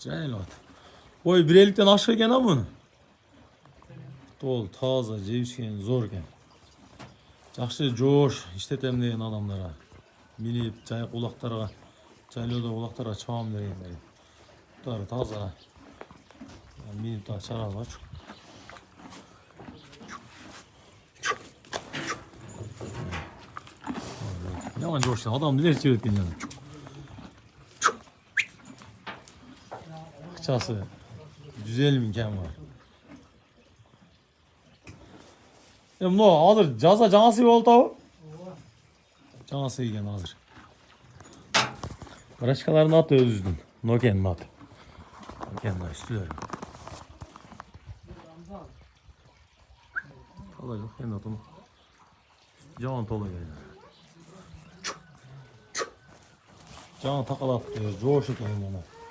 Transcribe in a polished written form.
Cayla at. Oy bir elikten aşağı gene bunu. Dol, taze, cevişken, zorken. Жақсы жош işletem деген adamlara. Bilip, cay kulaklara, cayloda kulaklara çağım degenleri. Bunlar taze. Bilip daha çaral var. Yaman coştu. Adam diler çevirttin yani. Akçası. Güzel bir imkan var. Bunu hazır caza canası oldu tabi. Canası yiyen hazır. Karaçkalarını at özüzdün. Noken mi at? Noken de üstüler. Alacak kendi atımı. Cavan tolu geldi. Cavan takal attı. Coşuk oyun ona.